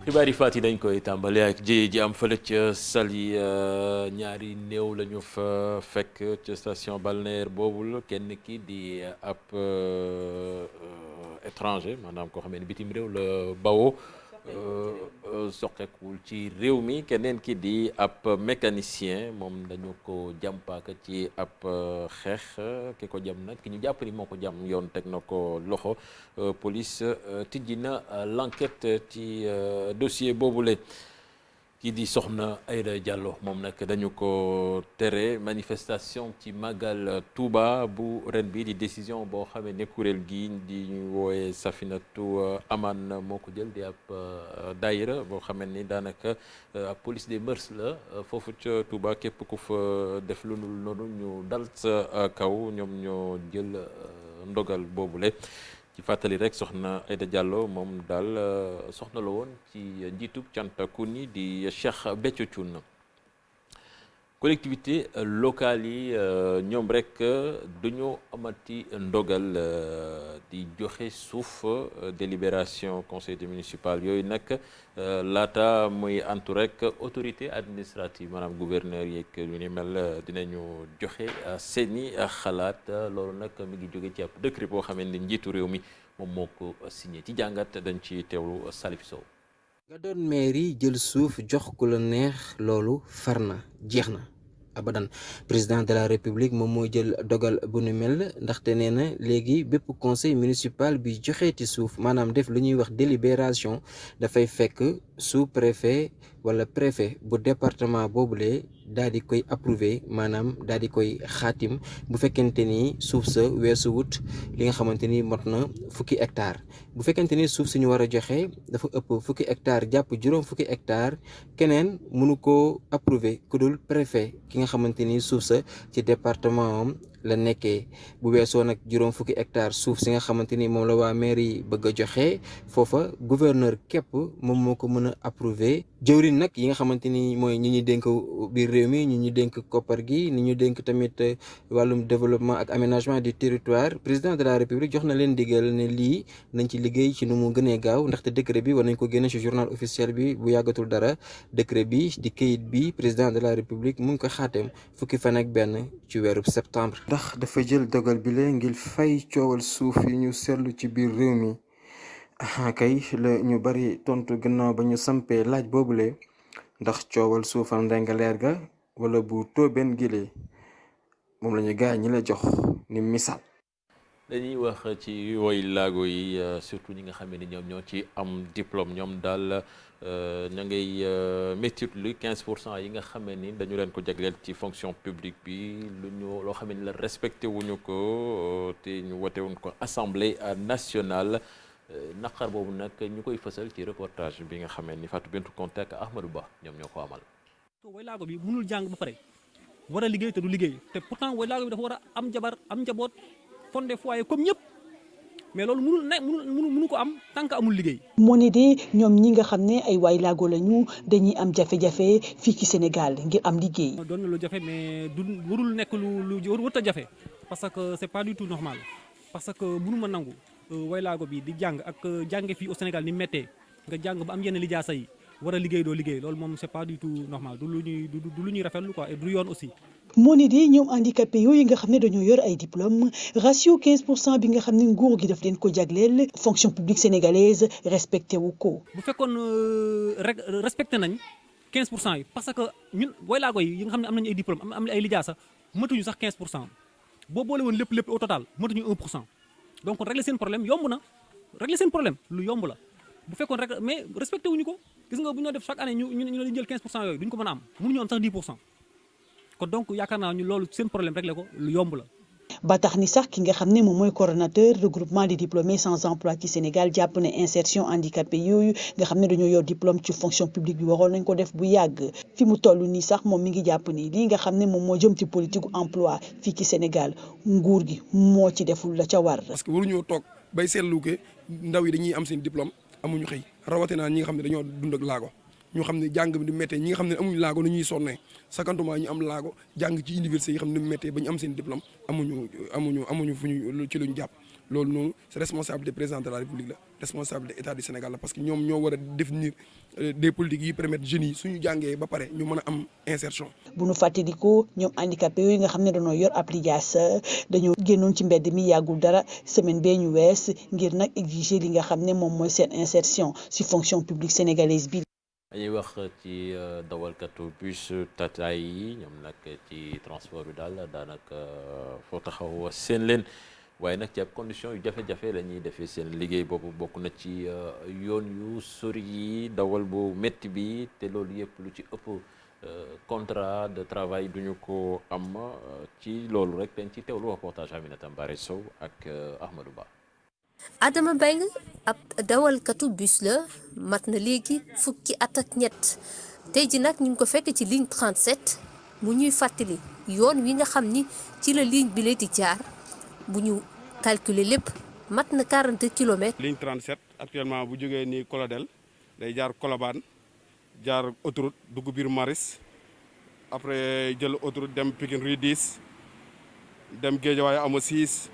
xibaar yi faat yi dañ koy tàmbali ak ji am fële ca Saly ñaari néew la ñu fa fekk ca station balnéaire boobul kenn ki di ab étranger maanaam koo xam ne bitim réew la bawoo soqeekul ci réew mi keneen ki di ab mécanicien moom dañu ko jàmpaaka ci ab xeex ki ko jam nag ki ñu jàpp ni moo ko jam yoon teg na ko loxo police tijji na l'enquête ci dossier boobule. kii di soxna Aïda Diallo moom nag dañu ko tere manifestation ci Magal Touba bu ren bi di décision boo xamee ne kuréel gi di ñu wooye Safinatu Aman moo ko jël di ab daayira boo xamee ni daanaka ab police des mœurs la foofu ca Touba képp ku fa def lu noonu ñu dal sa kaw ñoom ñoo jël ndogal boobule. ci fàttali rek soxna Aïda Diallo moom daal soxna la woon ci njiitub cantakun yi di Cheikh Béthio Thioune. collectivité locale yi ñoom rek dañoo amati ndogal di joxe suuf délibération conseil municipal yooyu nag laata muy antu rek autorité administrative maanaam gouverneur yeeg yu ni mel dinañu joxe seeni xalaat loolu nag mi ngi jóge ci ab décret boo xamee ne njiitu réew mi moom moo ko signé ci jàngat dañ ci teewlu Salif Sow. nga doon mairie jël suuf jox ku la neex loolu far na jeex na abadan président de la république moom moo jël dogal bu nu mel ndaxte nee na léegi bépp conseil municipal bi joxeeti suuf maanaam def lu ñuy wax délibération dafay fekk sous préfet wala préfet bu département boobule daal di koy approuvé maanaam daal di koy xaatim bu fekkente ni suuf sa weesu wut li nga xamante ni mot na fukki hectare bu fekkente ni suuf suñu war a joxe dafa ëpp fukki hectare jàpp juróom fukki hectare keneen mënu koo approuvé ku dul préfet ki nga xamante ni suuf sa ci département am la nekkee bu weesoo nag juróom fukki hectare suuf si nga xamante ni moom la waa mairie bëgg a joxe foofa gouverneur képp moom moo ko mën a approuvé jëwriñ nag yi nga xamante ni mooy ñi ñu dénk biir réew mi ñi ñu dénk koppar gi ni ñu dénk tamit wàllum développement ak aménagement du territoire président de la république jox na leen digal ne lii nañ ci liggéey ci nu mu gënee gaaw ndaxte décret bi war nañ ko génne ci journal officiel bi bu yàggatul dara décret bi di kayit bi président de la république mu ngi ko xaatem fukki fan ak benn ci weeru septembre. ndax dafa jël dogal bi la ngir fay coowal suuf yi ñu seetlu ci biir réew mi kay la ñu bari tontu gannaaw ba ñu sampee laaj boobule ndax coowal suufal ndengaleer ga wala bu tóobeen gile moom la ñu gaañ ñi la jox ni misaal. dañuy wax ci woy laago yi surtout ñi nga xam ne ñoom ñoo ci am diplôme ñoom daal ña ngay métitlu 15% yi nga xam ni dañu leen ko jagleel ci fonction publique bi loo xam ne la respecté wuñu ko te ñu wote wuñ ko assemblée nationale naqar boobu nag ñu koy fësal ci reportage bi nga xam ni Fatou Bintou Konté ak Ahmadou Ba ñoom ñoo ko amal. woy laago bi mënul jàng ba pare war a liggéey te du liggéey te pourtant woy laago bi dafa war a am jabar am njaboot fondé foyer comme ñëpp mais loolu mënu ko am tant que amul liggéey. moo ne de ñoom ñi nga xam ne ay waay laago lañu dañuy am jafe-jafe fii ci Sénégal ngir am liggéey. doon na lu jafe mais du warul nekk lu warut a jafe parce que c'est pas du tout normal parce que mënu ma nangu waay laago bi di jàng ak jànge fii au Sénégal ni méttee nga jàng ba am yenn lijaasa yi war a liggéey doo liggéey loolu moom c'est pas du tout normal du lu ñuy rafetlu quoi et du yoon aussi. moo ne de ñoom handicapé yooyu nga xam ne dañoo yor ay diplôme ratio 15% bi nga xam ne nguur gi daf leen ko jagleel fonction publique sénégalaise respecté wu ko. bu fekkoon rek respecté nañ 15% yi parce que ñun woy laago yi nga xam ne am nañu ay diplôme am ay lijaasa matuñu sax 15% boo boole woon lépp au total matuñu 1% donc régler seen problème yomb na régler seen problème lu yomb la bu fekkoon rek mais respecté wuñu ko gis nga bu ñu def chaque année ñu jël 15% yooyu duñ ko mën a am mënuñu am sax 10%. kon donc yaakaar naa ñu loolu seen problème réglé ko lu yomb la. ba tax ni sax ki nga xam ne moom mooy coordonnateur regroupement des diplômés sans emploi ci Sénégal jàpp ne insertion handicapé yooyu nga xam ne dañoo yor diplôme ci fonction publique bi waroon nañ ko def bu yàgg fi mu toll nii sax moom mi ngi jàpp ni lii nga xam ne moom moo jëm ci politique emploi fii ci Sénégal nguur gi moo ci deful la ca war. parce que waruñoo toog bay seetlu ke ndaw yi dañuy am seen diplôme amuñu xëy rawatina ñi nga xam ne dañoo dund ak laago. ñu xam ne jàng bi di méttee ñi nga xam ne amuñu laago nu ñuy sonnee sakantuma ñu am laago jàng ci université yi xam ne méttee ba ñu am seen diplôme amuñu fu ñu ci luñ jàpp loolu noonu c'est responsabilité président de la République la responsabilité état du Sénégal la parce que ñoom ñoo war a définir des politiques yi permettre jeunes yi suñu jàngee ba pare ñu mën a am insertion. bu nu fàttalikoo ñoom handicapé yooyu nga xam ne dañoo yor ab lijaas dañoo génnoon ci mbedd mi yàggul dara semaine bee ñu wees ngir nag exiger li nga xam ne moom mooy seen insertion ci fonction publique sénégalaise bi. dañuy wax ci dawalkatu bus Tata yi ñoom nag ci transport bi daal daanaka foo taxaw seen leen waaye nag ci ab condition yu jafe-jafe la ñuy defee seen liggéey boobu bokk na ci yoon yu sori yi dawal bu métti bi te loolu yëpp lu ci ëpp contrat de travail duñu ko am ci loolu rek dañ ci teewlu reportage Aminata Mbare Sow ak Ahmadou Ba. Adama Mbengue ab dawalkatu bus la mat na léegi fukki at ak ñett tey ji nag ñu ngi ko fekk ci ligne 37 mu ñuy fàttali yoon wi nga xam ni ci la ligne bi la di jaar bu ñu calculer lépp mat na 42 kilomètres. ligne 37 actuellement bu jógee nii Colodel day jaar Colobane jaar autoroute dugg biir Maris après jël autoroute dem Pikine Rue 10 dem Guédiawaye Amo 6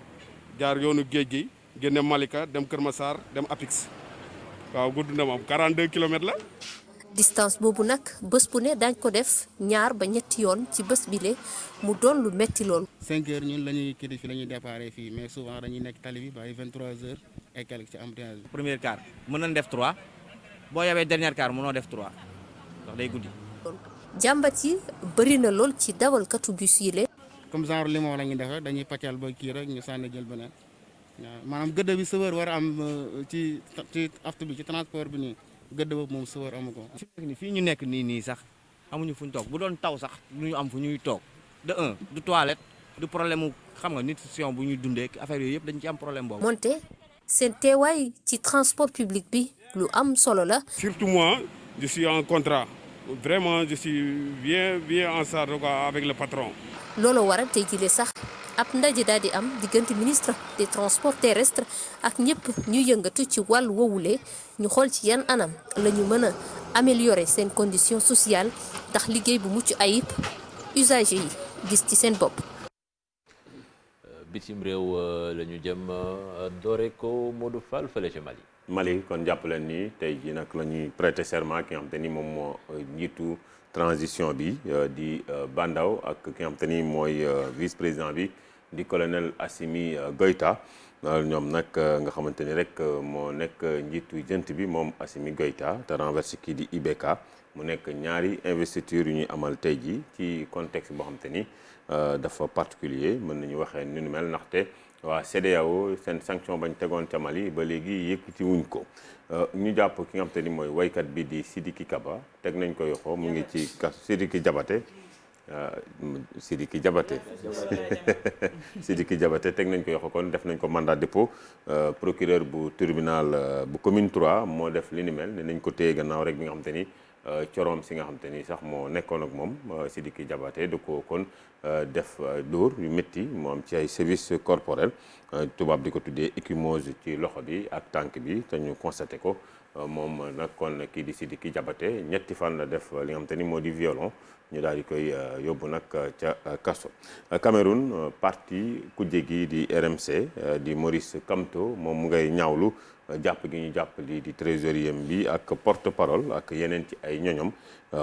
jaar yoonu géej gi. génne Malika dem Kër Massar dem Apix waaw gudd na moom 42 kilomètres la. distance boobu nag bés bu ne daañ ko def ñaar ba ñetti yoon ci bés bile mu doon lu metti lool. 5 heures ñun la ñuy kii fi la ñuy déparé fii mais souvent dañuy nekk tali bi ba ay 23 heures et quelque ci embouteillage bi. premier quart mën nañ def 3 boo yabee dernier quart mënoo def 3 ndax day guddi. jàmbat yi bëri na lool ci dawalkatu bus yi le. comme genre limon la ñuy def rek dañuy pàccal ba kii rek ñu sànni jël beneen. waaw maanaam gëdd bi chauffeur war a am ci aftu bi ci transport bi nii gëdd boobu moom chauffeur amu ko. fii ñu nekk nii sax amuñu fu ñu toog bu doon taw sax du ñu am fu ñuy toog de un du toilette du problème mu xam nga nutrition bu ñuy dundee affaire yooyu yëpp dañ ci am problème boobu. moonte seen teewaay ci transport public bi lu am solo la. surtout moi je suis en contrat vraiment je suis bien en charge quoi avec le patron. looloo waral tey jii sax. ab ndaje daal di am diggante ministre des transports terrestres ak ñëpp ñu yëngatu ci wàllu woowule ñu xool ci yan anam la ñu mën a améliorer seen conditions sociales ndax liggéey bu mucc ayib usagers yi gis ci seen bopp. bitim réew la ñu jëm doore ko Modou Fall fële ca Mali. Mali kon jàpp leen ni tey jii nag la ñuy prêter serment ki nga xam te ni moom moo njiitu transition bi di Bandaw ak ki nga xam te ni mooy vice président bi. di colonel Assimi Goïta ñoom nag nga xamante ni rek moo nekk njiitu jënt bi moom Assimi Goïta te renversé kii di IBK mu nekk ñaari investiture yu ñuy amal tey jii ci contexte boo xamante ni dafa particulier mën nañu waxee ni nu mel ndaxte waa CEDEAO seen sanction bañ tegoon ca Mali ba léegi yëkkati wuñ ko ñu jàpp ki nga xamante ni mooy waykat bi di Sidiki Kaba teg nañ ko yoxoo mu ngi ci Sidiki Diabaté Sidiki Diabaté teg nañ ko yoxo kon def nañ ko mandat dépôt procureur bu tribunal bu commune 3 moo def li ni mel ne nañ ko téye gannaaw rek bi nga xam te ni coroom si nga xam te ni sax moo nekkoon ak moom Sidiki Diabaté da ko kon def dóor yu métti moo am ci ay service corporel tubaab di ko tuddee échymose ci loxo bi ak tànk bi te ñu constaté ko moom nag kon kii di Sidiki Diabaté ñetti fan la def li nga xam te ni moo di violon ñu daal di koy yóbbu nag ca kaso. Cameroun parti kujje gi di RMC di Maurice Kamto moom mu ngay ñaawlu jàpp gi ñu jàpp lii di trésorier bi ak porte parole ak yeneen ci ay ñoñom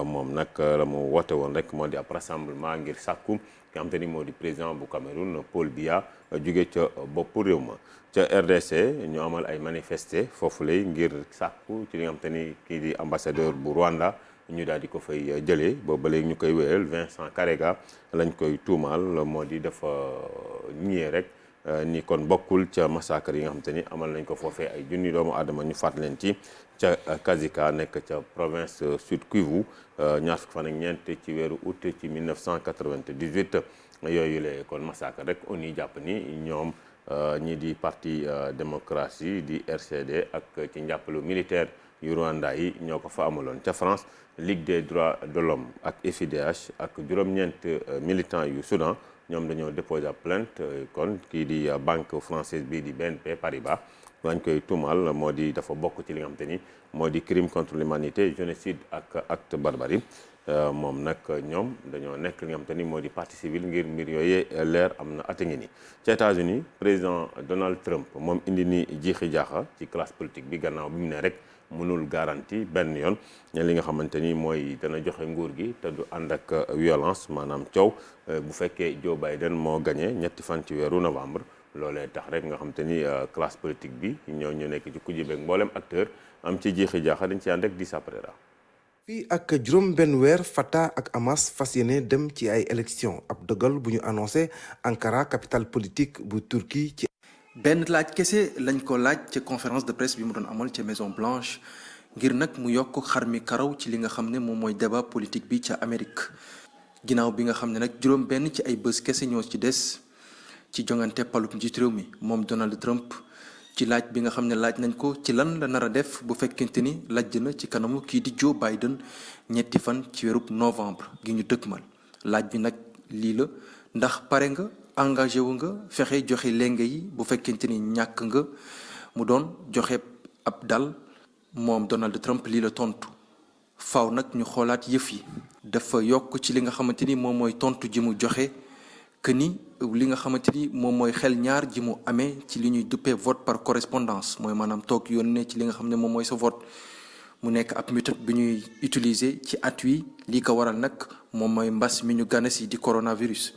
moom nag la mu woote woon rek moo di ab rassemblement ngir sàkku nga xam te ni moo di président bu Cameroun Paul Biya jóge ca boppu réew ma. ca RDC ñu amal ay manifester foofu lay ngir sàkku ci li nga xam te ni kii di ambassadeur bu Rwanda ñu daal di ko fay jëlee boobu ba léegi ñu koy wéyal Vincent Karega lañ koy tuumaal moo di dafa ñëwee rek ni kon bokkul ca massacre yi nga xam te ni amal nañ ko foofee ay junni doomu aadama ñu faat leen ci ca Kazika nekk ca province Sud Kivu ñaar fukki fan ak ñeent ci weeru août ci 1998 yooyu la kon massacre rek on y jàpp ni ñoom ñii di parti démocratie di RCD ak ci njàppalu militaire yu Rwanda yi ñoo ko fa amaloon ca France Ligue des droits de l'homme ak FIDH ak juróom-ñeent militants yu Soudan ñoom dañoo déposé plainte kon kii di banque française bii di BNP Paribas wañ koy tuumaal moo di dafa bokk ci li nga xamante ni moo di crime contre l'humanité, génocide ak acte barbarie. moom nag ñoom dañoo nekk li nga xamante ni moo di partie civile ngir mbir yooyee leer am na ate ngi ni ci États-Unis président Donald Trump moom indi ni jiixi jaaxa ci classe politique bi gannaaw bi mu ne rek mënul garantie benn yoon li nga xamante ni mooy dana joxe nguur gi te du ànd ak violence maanaam coow bu fekkee Joe Biden moo gagné ñetti fan ci weeru novembre. loolee tax rek nga xamante ni classe politique bi ñu nekk ci kujje beeg mboolem acteur am ci jiixi jaaxa dañ ci ànd ak di saprera. fii ak juróom benn weer Fatah ak Hamas fas yéene dem ci ay élection ab dogal bu ñu annoncé Ankara capitale politique bu Turquie ci. benn laaj kese lañ ko laaj ca conférence de presse bi mu doon amal ca Maison Blanche ngir nag mu yokk xar mi karaw ci li nga xam ne moom mooy débat politique bi ca Amérique ginnaaw bi nga xam ne nag juróom benn ci ay bés kese ñoo ci des ci jongante palub njiitu réew mi moom Donald Trump ci laaj bi nga xam ne laaj nañ ko ci lan la nar a def bu fekkente ni lajj na ci kanamu kii di Joe Biden ñetti fan ci weerub novembre gi ñu dëkkmal laaj bi nag lii la ndax pare nga engagé wu nga fexe joxe lenge yi bu fekkente ni ñàkk nga mu doon joxe ab dal moom Donald Trump lii la tontu faaw nag ñu xoolaat yëf yi dafa yokk ci li nga xamante ni moom mooy tontu ji mu joxe que ni li nga xamante ni moom mooy xel ñaar ji mu amee ci li ñuy duppee vote par correspondance mooy maanaam toog yónnee ci li nga xam ne moom mooy sa vote mu nekk ab méthode bi ñuy utiliser ci at wi li ko waral nag moom mooy mbas mi ñu gane si di coronavirus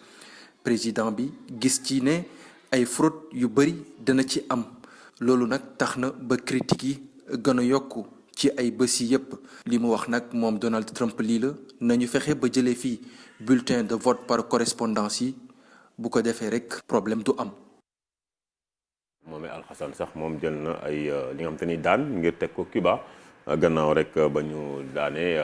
président bi gis ci ne ay fraude yu bëri dana ci am loolu nag tax na ba critiques yi gën a yokku ci ay bés yi yépp li mu wax nag moom Donald Trump lii la nañu fexe ba jëlee fii bulletin de vote par correspondance yi bu ko defee rek problème du am. moom Alxasan sax moom jël na ay li nga xamante ni daan ngir teg ko Cuba gannaaw rek ba ñu daanee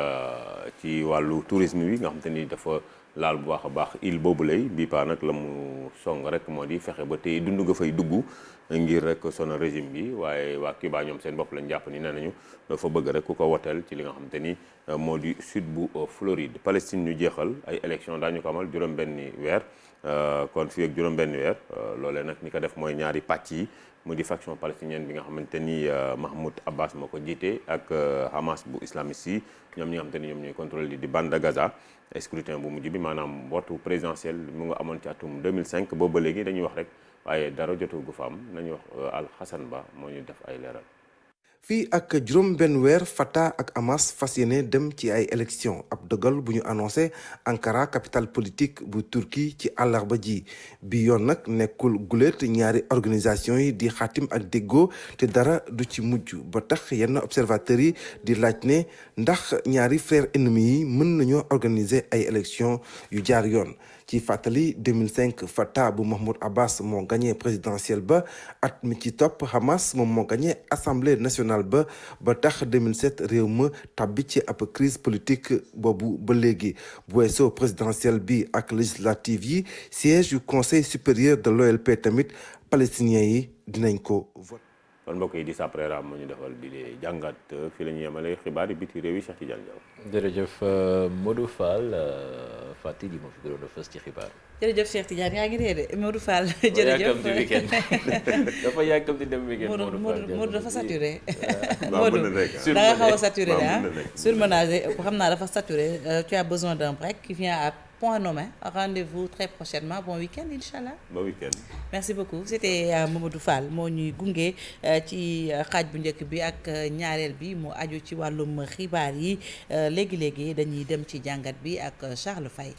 ci wàllu tourisme bi nga xamante ni dafa laal bu baax a baax île boobu lay bii paa nag la mu song rek moo di fexe ba tey dund nga fay dugg ngir rek sonal régime bi waaye waa Cuba ñoom seen bopp lañ jàpp ni nee nañu dafa bëgg rek ku ko woteel ci li nga xamante ni moo di sud bu Floride. Palestine ñu jeexal ay élection daañu ko amal juróom-benni weer kon fii ak juróom-benni weer loolee nag ni ko def mooy ñaari pàcc yi mu di faction palestinienne bi nga xamante ni Mahmoud Abbas moo ko jiite ak Hamas bu islamiste yi ñoom ñi nga xamante ni ñoom ñooy contrôle di bande de Gaza. scrutin bu mujj bi maanaam vote présidentiel mu nga amoon ci atum 2005 boobu ba léegi dañuy wax rek waaye dara jotul gu fa am nañu wax Alxasan Ba moo ñu def ay leeral. fii ak juróom benn weer Fatah ak Hamas fas yéene dem ci ay élection ab dogal bu ñu annoncé Ankara capitale politique bu Turquie ci àllarba ji bi yoon nag nekkul guléet ñaari organisation yi di xaatim ak déggoo te dara du ci mujj ba tax yenn observateurs yi di laaj ne ndax ñaari frères ennemis yi mën nañoo organiser ay élection yu jaar yoon. ci fàttali 2005 Fatah bu Mahmoud Abbas moo gagné présidentielle ba at mi ci topp Hamas moom moo gagné assemblée nationale ba tax 2007 réew ma tàbbi ci ab crise politique boobu ba léegi bu weesoo présidentielle bi ak législative yi siège yu conseil supérieur de l'OLP tamit palestiniens yi dinañ ko vote. kon mbokk yi di saprera moo ñu defal bi de jàngat fii la ñuy yemale xibaar yi biti réew yi Cheikh Tidiane Diaw. jërëjëf Modou Fall Fatick yi moo fi gënoon a fës ci xibaar. jërëjëf Cheikh Tidiane yaa ngi réer de Modou Fall. jërëjëf dafa yàkkamti dem weekend. Modou dafa saturé. Modou da nga xaw a saturé surmenagé xam naa dafa saturé tu as besoin d'un break qui vient à point nommé. Rendez-vous très prochainement. Bon week-end, Inch'Allah. Bon week-end. Merci beaucoup. C'était Mamadou Fall moo ñuy gunge ci xaaj bu njëkk bi ak ñaareel bi mu aju ci wàllum xibaar yi léegi-léegi dañuy dem ci jàngat bi ak Charles Faye.